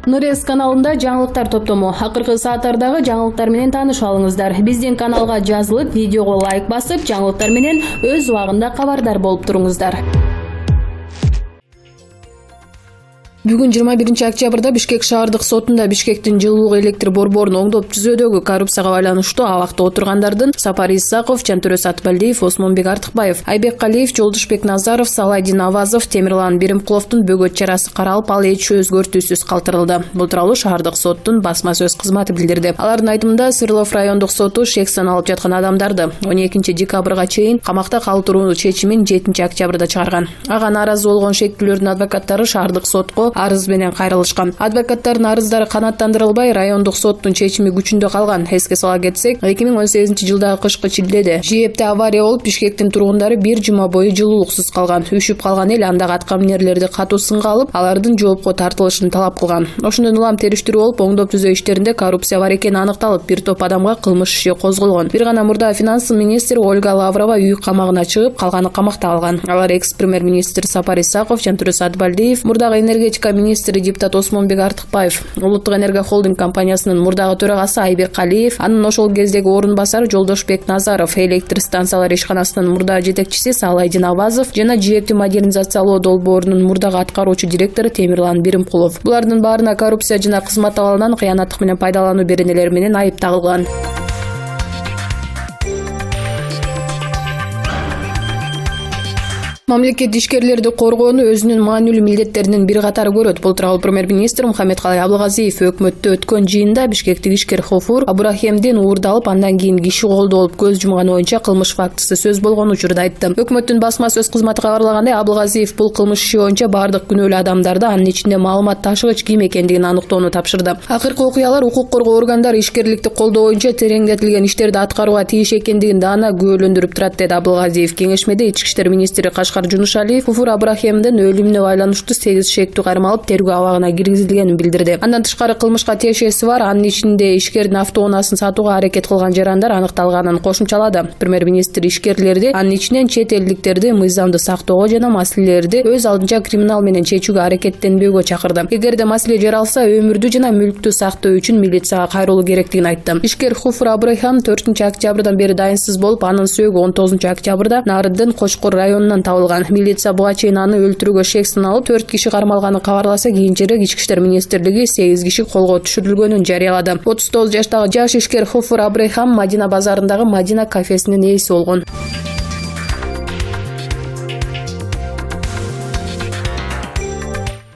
Нурес каналында жаңылыктар топтому. Акыркы сааттардагы жаңылыктар менен тааныша алыңыздар. Биздин каналга жазылып, видеого лайк басып, жаңылыктар менен өз убагында кабардар болуп туруңуздар. Бүгүн 21 октябрда Бишкек шаардык сотунда Бишкектин жылуулук электр борборун оңдоп түзүүдөгү коррупцияга байланыштуу абакта отургандардын Сапар Исаков, Жантөрө Сатыбалдиев, Осмонбек Артыкбаев, Айбек Калиев, Жолдушбек Назаров, Салайдин Авазов, Темирлан Биримкуловдун бөгөт чарасы каралып, ал эч өзгөртүүсүз калтырылды. Бул тууралуу шаардык соттун басма сөз кызматы билдирди. Алардын айтымында Сырлов райондук соту шек саналып жаткан адамдарды 12 декабрга чейин камакта калтыруу чечимин 7 октябрда чыгарган. Ага нааразы болгон шектүүлөрдүн адвокаттары шаардык сотко арыз менен кайрылышкан. Адвокаттардын арыздары канааттандырылбай, райондук соттун чечими күчүндө калган. Эске сала кетсек, 2018-жылдагы кышкы чилдеде ЖЭПте авария болуп, Бишкектин тургундары бир жума бою жылуулуксуз калган. Үшүп калган эл андагы аткаминерлерди катуу сынга алып, алардын жоопко тартылышын талап кылган. Ошондон улам териштирүү болуп, оңдоп түзөө иштеринде коррупция бар экени аныкталып, бир топ адамга кылмыш иши козголгон. Бир гана мурда финанс министри Ольга Лаврова үй камагына чыгып, калганы камакта калган. Алар экс-премьер-министр Сапар Исаков, Жантөрө Сатыбалдиев, мурдагы энергетика министри депутат Осмонбек Артыкбаев, Улуттук энерго холдинг компаниясынын мурдагы төрагасы Айбек Калиев, анын ошол кездеги орун басары Жолдушбек Назаров, электр станциялар ишканасынын мурдагы жетекчиси Салайдин Авазов жана ЖЭПти модернизациялоо долбоорунун мурдагы аткаруучу директору Темирлан Биримкулов. Булардын баарына коррупция жана кызмат абалынан кыянаттык менен пайдалануу беренелери менен айып тагылган. Мамлекет ишкерлерди коргоону өзүнүн маанилүү милдеттеринин бир катары көрөт. Бул тууралуу премьер-министр Мухаммедкалый Абылгазиев өкмөттө өткөн жыйында бишкектик ишкер Хофур Абурахемдин уурдалып, андан кийин киши колдоо болуп көз жумганы боюнча кылмыш фактысы сөз болгон учурда айтты. Өкмөттүн басма сөз кызматы кабарлагандай, Абылгазиев бул кылмыш иши боюнча бардык күнөөлүү адамдарды, анын ичинде маалымат ташыгыч ким экендигин аныктоону тапшырды. Акыркы окуялар укук коргоо органдары ишкерликти колдоо боюнча тереңдетилген иштерди аткарууга тийиш экендигин даана күбөлөндүрүп турат, деди Абылгазиев. Кеңешмеде ички иштер министри Кашкар Жунушалиев Хофур Абурахемдин өлүмүнө байланыштуу 8 шектүү кармалып, тергөө абагына киргизилгенин билдирди. Андан тышкары кылмышка тиешеси бар, анын ичинде ишкердин автоунаасын сатууга аракет кылган жарандар аныкталганын кошумчалады. Премьер-министр ишкерлерди, анын ичинен чет элдиктерди мыйзамды сактоого жана маселелерди өз алдынча криминал менен чечүүгө аракеттенбөөгө чакырды. Эгерде маселе жаралса, өмүрдү жана мүлктү сактоо үчүн милицияга кайрылуу керектигин айтты. Ишкер Хофур Абурахем 4 октябрдан бери дайынсыз болуп, анын сөөгү 19 октябрда Нарындын Кочкор районунан табылган. Милиция буга чейин аны өлтүрүүгө шек саналып, 4 киши кармалганын кабарласа, кийинчерээк Ички иштер министрлиги 8 киши колго түшүрүлгөнүн жарыялады. 39 жаштагы жаш ишкер Хофур Абурахем Мадина базарындагы Мадина кафесинин ээси болгон.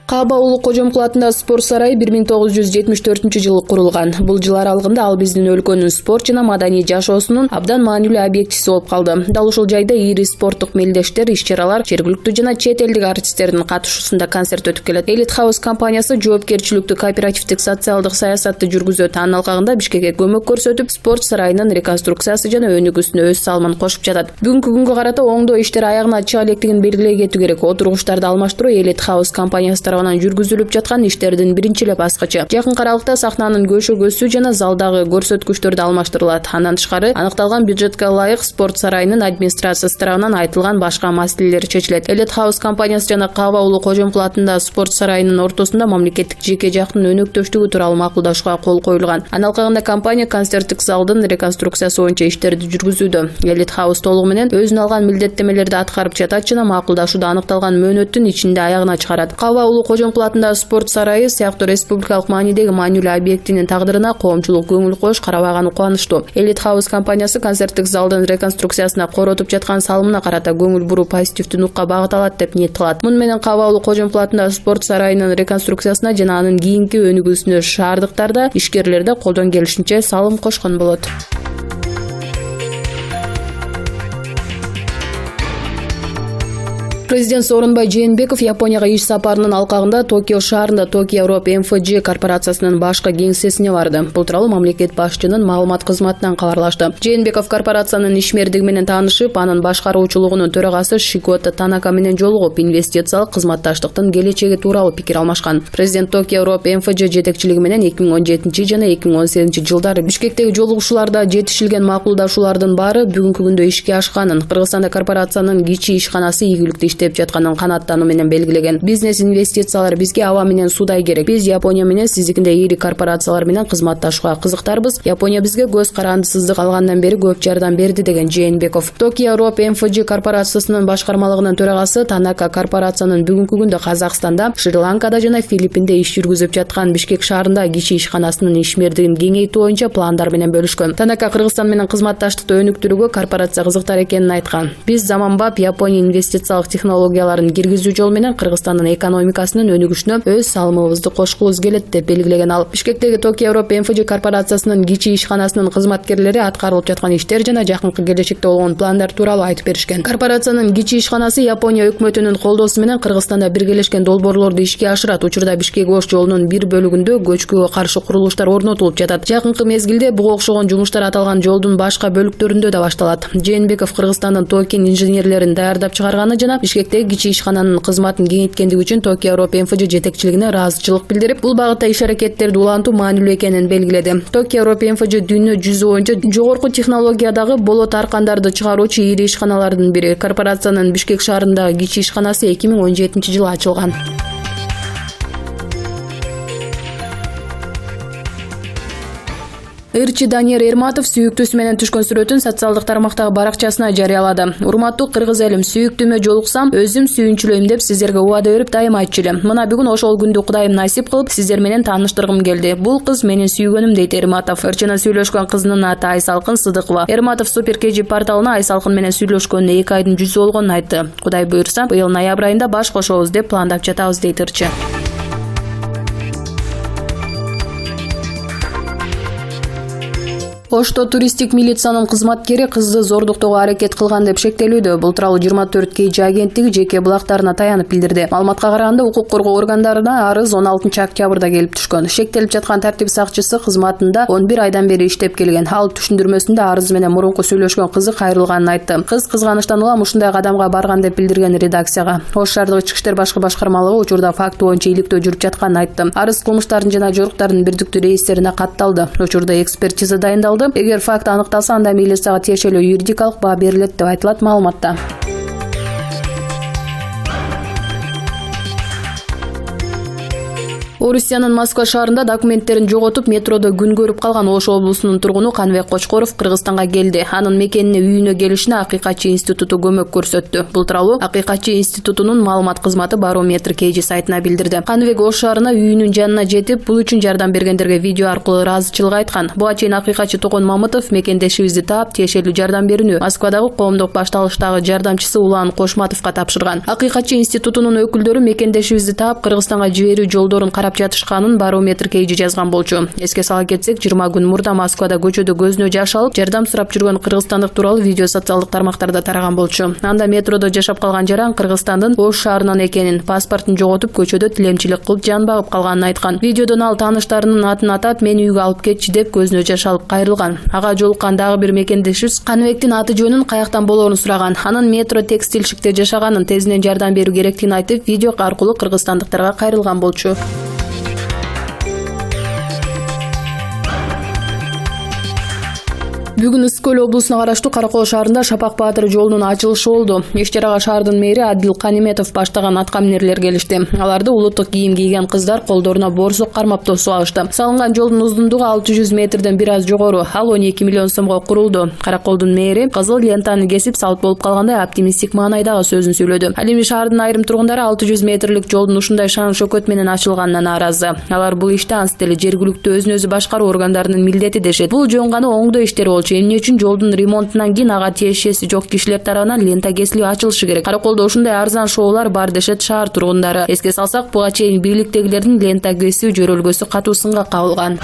Каба улуу Кожомкул атындагы спорт сарайы 1974-жылы курулган. Бул жыл аралыгында ал биздин өлкөнүн спорт жана маданий жашоосунун абдан маанилүү объектиси болуп калды. Дал ушул жайда ири спорттук мелдештер, иш-чаралар, жергиликтүү жана чет элдик артисттердин катышуусунда концерт өтүп келет. Элит Хаус компаниясы жоопкерчиликтүү кооперативдик социалдык саясатты жүргүзөт. Анын алкагында Бишкекке көмөк көрсөтүп, спорт сарайынын реконструкциясы жана өнүгүүсүнө өз салымын кошуп жатат. Бүгүнкү күнгө карата оңдоо иштери аягына чыга электигин белгилей кетүү керек. Отургучтарды алмаштыруу Элит Хаус компаниясы жүргүзүлүп жаткан иштердин биринчи эле баскычы. Жакын аралыкта сахнанын көшөгөсү жана залдагы көрсөткүчтөр да алмаштырылат. Андан тышкары аныкталган бюджетке ылайык спорт сарайынын администрациясы тарабынан айтылган башка маселелер чечилет. Элит Хаус компаниясы жана Каба улуу Кожомкул атындагы спорт сарайынын ортосунда мамлекеттик жеке жактын өнөктөштүгү тууралуу макулдашууга кол коюлган. Анын алкагында компания концерттик залдын реконструкциясы боюнча иштерди жүргүзүүдө. Элит Хаус толугу менен өзүнө алган милдеттемелерди аткарып жатат жана макулдашууда аныкталган мөөнөттүн ичинде аягына чыгарат. Каба улуу Кожомкул атындагы спорт сарайы сыяктуу республикалык маанидеги маанилүү объектинин тагдырына коомчулук көңүл коюш карабаганы кубанычтуу. Элит Хаус компаниясы концерттик залдын реконструкциясына коротуп жаткан салымына карата көңүл буруу позитивдүү нукка багыт алат деп ниет кылат. Муну менен Каба улуу Кожомкул атындагы спорт сарайынын реконструкциясына жана анын кийинки өнүгүүсүнө шаардыктарда ишкерлер да колдон келишинче салым кошкон болот. Президент Сооронбай Жээнбеков Японияга иш сапарынын алкагында Токио шаарында Tokyo Europe MFG корпорациясынын башкы кеңсесине барды. Бул тууралуу мамлекет башчынын маалымат кызматынан кабарлашты. Жээнбеков корпорациянын ишмердиги менен таанышып, анын башкаруучулугунун төрагасы Шикото Танака менен жолугуп, инвестициялык кызматташтыктын келечеги тууралуу пикир алмашкан. Президент Tokyo Europe MFG жетекчилиги менен 2017 жана 2018 жылдары Бишкектеги жолугушууларда жетишилген макулдашуулардын баары бүгүнкү күндө ишке ашканын, Кыргызстанда корпорациянын кичи ишканасы ийгиликтүү иштеп жатканын канааттануу менен белгилеген. Бизнес инвестициялар бизге аба менен суудай керек. Биз Япония менен сиздикиндей ири корпорациялар менен кызматташууга кызыктарбыз. Япония бизге көз карандысыздык алгандан бери көп жардам берди, деген Жээнбеков. Tokyo Europe MFG корпорациясынын башкармалыгынын төрагасы Танака корпорациянын бүгүнкү күндө Казакстанда, Шри-Ланкада жана Филиппинде иш жүргүзүп жаткан Бишкек шаарында кичи ишканасынын ишмердигин кеңейтүү боюнча пландар менен бөлүшкөн. Танака Кыргызстан менен кызматташтыкты өнүктүрүүгө корпорация кызыктар экенин айткан. Биз заманбап Япония инвестициялык технологияларын киргизүү жолу менен Кыргызстандын экономикасынын өнүгүшүнө өз салымыбызды кошкубуз келет деп белгилеген ал. Бишкектеги Tokyo Europe MFG корпорациясынын кичи ишканасынын кызматкерлери аткарылып жаткан иштер жана жакынкы келечекте болгон пландар тууралуу айтып беришкен. Корпорациянын кичи ишканасы Япония өкмөтүнүн колдоосу менен Кыргызстанда биргелешкен долбоорлорду ишке ашырат. Учурда Бишкек-Ош жолунун бир бөлүгүндө көчкүгө каршы курулуштар орнотулуп жатат. Жакынкы мезгилде буга окшогон жумуштар аталган жолдун башка бөлүктөрүндө да башталат. Жээнбеков Кыргызстандын токен инженерлерин даярдап чыгарганы жана Бишкектеги кичи ишкананын кызматын кеңейткендиги үчүн Tokyo Europe MFG жетекчилигине ыраазычылык билдирип, бул багытта иш-аракеттерди улантуу маанилүү экенин белгиледи. Tokyo Europe MFG дүйнө жүзү боюнча жогорку технологиядагы болот аркандарды чыгаруучу ири ишканалардын бири. Корпорациянын Бишкек шаарындагы кичи ишканасы 2017-жылы ачылган. Ырчы Данияр Эрматов сүйүктүүсү менен түшкөн сүрөтүн социалдык тармактагы баракчасына жарыялады. Урматтуу кыргыз элим, сүйүктүүмө жолуксам, өзүм сүйүнчүлөйм деп сиздерге убада берип дайыма айтчу элем. Мына бүгүн ошол күндү Кудайым насип кылып, сиздер менен тааныштыргым келди. Бул кыз менин сүйгөнүм, дейт Эрматов. Ырчына сүйлөшкөн кызынын аты Айсалкын Сыдыкова. Эрматов Супер KG порталына Айсалкын менен сүйлөшкөнүнө 2 айдын жүзү болгонун айтты. Кудай буйрса, быйыл ноябрь айында баш кошобуз деп пландап жатабыз, дейт Ырчы. Ошто туристтик милициянын кызматкери кызды зордуктоого аракет кылган деп шектелүүдө. Бул тууралуу 24 KG агенттиги жеке булактарына таянып билдирди. Маалыматка караганда, укук коргоо органдарына арыз 16 октябрда келип түшкөн. Шектелип жаткан тартип сакчысы кызматында 11 айдан бери иштеп келген. Ал түшүндүрмөсүндө арыз менен мурунку сүйлөшкөн кызы кайрылганын айтты. Кыз кызганычтан улам ушундай кадамга барган деп билдирген редакцияга. Ош шаардык ички иштер башкармалыгы учурда факты боюнча иликтөө жүрүп жатканын айтты. Арыз кылмыштардын жана жоруктардын бирдиктүү реестрине катталды. Учурда экспертиза дайындалды. Эгер факт аныкталса, анда милицияга тиешелүү юридикалык баа берилет деп айтылат маалыматта. 'Орусиянын Москва шаарында документтерин жоготуп, метродо күн көрүп калган Ош облусунун тургуну Каныбек Кочкоров Кыргызстанга келди. Анын мекенине үйүнө келишине Акыйкатчы институту көмөк көрсөттү. Бул тууралуу Акыйкатчы институтунун маалымат кызматы Барометр KG сайтына билдирди. Каныбек Ош шаарына үйүнүн жанына жетип, бул үчүн жардам бергендерге видео аркылуу ыраазычылык айткан. Буга чейин Акыйкатчы Токон Мамытов мекендешибизди таап, тиешелүү жардам берүүнү Москвадагы коомдук башталыштагы жардамчысы Улан Кошматовго тапшырган. Акыйкатчы институтунун өкүлдөрү мекендешибизди таап, Кыргызстанга жиберүү жолдорун карап жатышканын Барометр KG жазган болчу. Эске сала кетсек, 20 күн мурда Москвада көчөдө көзүнө жаш алып, жардам сурап жүргөн кыргызстандык тууралуу видео социалдык тармактарда тараган болчу. Анда метродо жашап калган жаран Кыргызстандын Ош шаарынан экенин, паспортун жоготуп, көчөдө тилемчилик кылып жан багып калганын айткан. Видеодон ал тааныштарынын атын атат, мени үйгө алып кетчи деп көзүнө жаш алып кайрылган. Ага жолуккан дагы бир мекендешибиз Каныбектин аты жөнүн каяктан болоорун сураган. Анын метро текстильшикте жашаганын, тезинен жардам берүү керектигин айтып, видео аркылуу кыргызстандыктарга кайрылган болчу. Бүгүн Ысык-Көл облусуна караштуу Каракол шаарында Шапак Баатыр жолунун ачылышы болду. Иш чарага шаардын мэри Адил Каниметов баштаган аткаминерлер келишти. Аларды улуттук кийим кийген кыздар колдоруна боорсок кармап тосуп алышты. Салынган жолдун узундугу 600 метрден бир аз жогору. Ал 12 миллион сомго курулду. Караколдун мэри кызыл лентаны кесип салып болуп калгандай оптимистик маанайдагы сөзүн сүйлөдү. Ал эми шаардын айрым тургундары 600 метрлик жолдун ушундай шаң шөкөт менен ачылганына нааразы. Алар бул ишти анс деле жергиликтүү өзүн-өзү башкаруу органдарынын милдети дешет. Бул жөн гана оңдоо иштери болчу. Эмне үчүн жолдун ремонтунан кийин ага тиешеси жок кишилер тарабынан лента кесилип ачылышы керек. Караколдо ушундай арзан шоулар бар дешет шаар тургундары. Эске салсак, буга чейин бийликтегилердин лента кесүү жөрөлгөсү катуу сынга кабылган.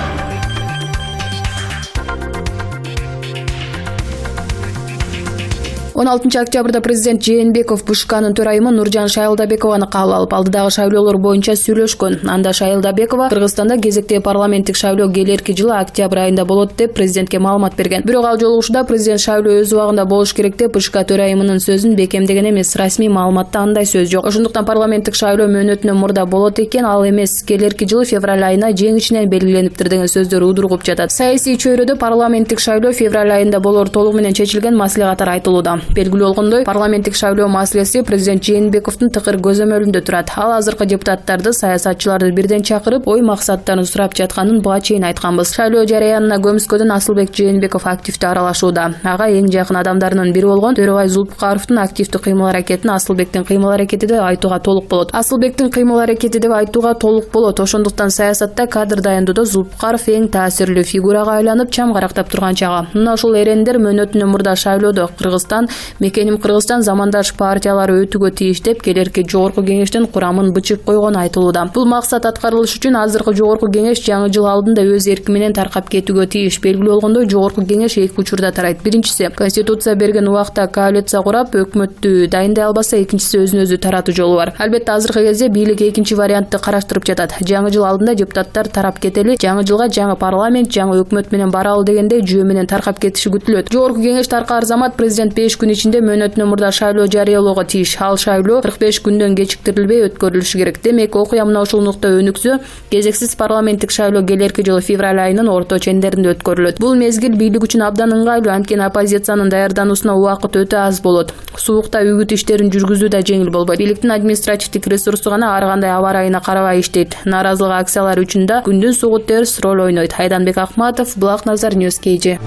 16 октябрда президент Жээнбеков БШКнын төрайымы Нуржан Шайлдабекованы кабыл алып, алдыдагы шайлоолор боюнча сүйлөшкөн. Анда Шайлдабекова Кыргызстанда кезектеги парламенттик шайлоо келерки жылы октябрь айында болот деп президентке маалымат берген. Бирок ал жолугушууда президент шайлоо өз убагында болуш керек деп БШК төрайымынын сөзүн бекемдеген эмес. Расмий маалыматта андай сөз жок. Ошондуктан парламенттик шайлоо мөөнөтүнөн мурда болот экен, ал эмес келерки жылы февраль айына жеңишинен белгилениптир деген сөздөр удургуп жатат. Саясий чөйрөдө парламенттик шайлоо февраль айында болор толугу менен чечилген маслихаттар айтылууда. Белгилүү болгондой, парламенттик шайлоо маселеси президент Жээнбековдун тыкыр көзөмөлүндө турат. Ал азыркы депутаттарды, саясатчыларды бирден чакырып, ой максаттарын сурап жатканын буга чейин айтканбыз. Шайлоо жарыянына көмүскөдөн Асылбек Жээнбеков активдүү аралашууда. Ага эң жакын адамдарынын бири болгон Төрөбай Зулпукаровдун активдүү кыймыл-аракетин Асылбектин кыймыл-аракети деп айтууга толук болот. Асылбектин кыймыл-аракети деп айтууга толук болот. Ошондуктан саясатта кадр дайындоодо Зулпукаров эң таасирлүү фигурага айланып чам карактап турган чагы. Мына ушул эрендер мөөнөтүнөн мурда шайлоодо Кыргызстан, мекеним Кыргызстан замандаш партиялары өтүүгө тийиш деп келерки жогорку кеңештин курамын бычып койгону айтылууда. Бул максат аткарылыш үчүн азыркы жогорку кеңеш жаңы жыл алдында өз эрки менен таркап кетүүгө тийиш. Белгилүү болгондой, жогорку кеңеш эки учурда тарайт. Биринчиси Конституция берген убакта коалиция курап өкмөттү дайындай албаса, экинчиси өзүн өзү таратуу жолу бар. Албетте азыркы кезде бийлик экинчи вариантты караштырып жатат. Жаңы жыл алдында депутаттар тарап кетели, жаңы жылга жаңы парламент, жаңы өкмөт менен баралы дегендей жүйө менен таркап кетиши күтүлөт. Жогорку кеңеш таркаар замат президент 5 күн ичинде мөөнөтүнөн мурда шайлоо жарыялоого тийиш. Ал шайлоо 45 күндөн кечиктирилбей өткөрүлүшү керек. Демек, окуя мына ушул нукта өнүксө, кезексиз парламенттик шайлоо келерки жылы февраль айынын орто чендеринде өткөрүлөт. Бул мезгил бийлик үчүн абдан ыңгайлуу, анткени оппозициянын даярдануусуна убакыт өтө аз болот. Суукта үгүт иштерин жүргүзүү да жеңил болбойт. Бийликтин административдик ресурсу гана ар кандай аба ырайына карабай иштейт. Нааразылык акциялары үчүн да күндүн сугу терс роль ойнойт. Айданбек Акматов, Булак Назар, Ньюс KG.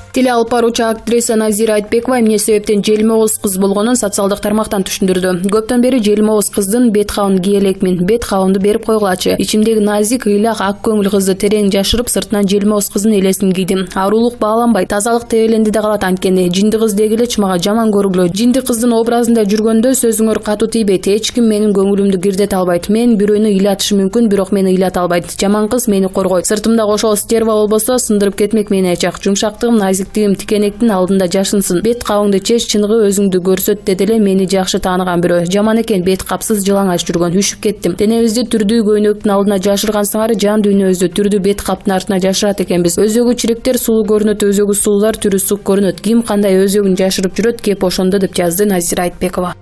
Теле алып баруучу актриса Назира Айтбекова эмне себептен желмооз кыз болгонун социалдык тармактан түшүндүрдү. Көптөн бери желмооз кыздын бет кабын кие элекмин, бет кабымды берип койгулачы. Ичимдеги назик, ыйлак, ак көңүл кызды терең жашырып, сыртынан желмооз кыздын элесин кийдим. Аарулук бааланбай, тазалык тебеленди да калат анткени. Жинди кыз дегиле мага жаман көргүлө. Жинди кыздын образында жүргөндө сөзүңөр катуу тийбейт. Эч ким менин көңүлүмдү кирдете албайт. Мен бирөөнү ыйлатышы мүмкүн, бирок мени ыйлата албайт. Жаман кыз мени коргойт. Сыртымда кошол стерва болбосо, сындырып кетмек мени ачак. Жумшактыгым, назиктигим тикенектин алдында жашынсын. Бет кабыңды чеч, чыныгы өзүңдү көрсөт деди эле мени жакшы тааныган бирөө. Жаман экен, бет капсыз жалаңач жүргөн. Үшүп кеттим. Денебизди түрдүү көйнөктүн алдына жашыргансыңар, жан дүйнөбүздү түрдүү бет каптын артына жашырат экенбиз. Өзөгү чиректер сулуу көрүнөт, өзөгү сулуулар түрү сук көрүнөт. Ким кандай өзөгүн жашырып жүрөт, кеп ошондо деп жазды Назира Айтбекова.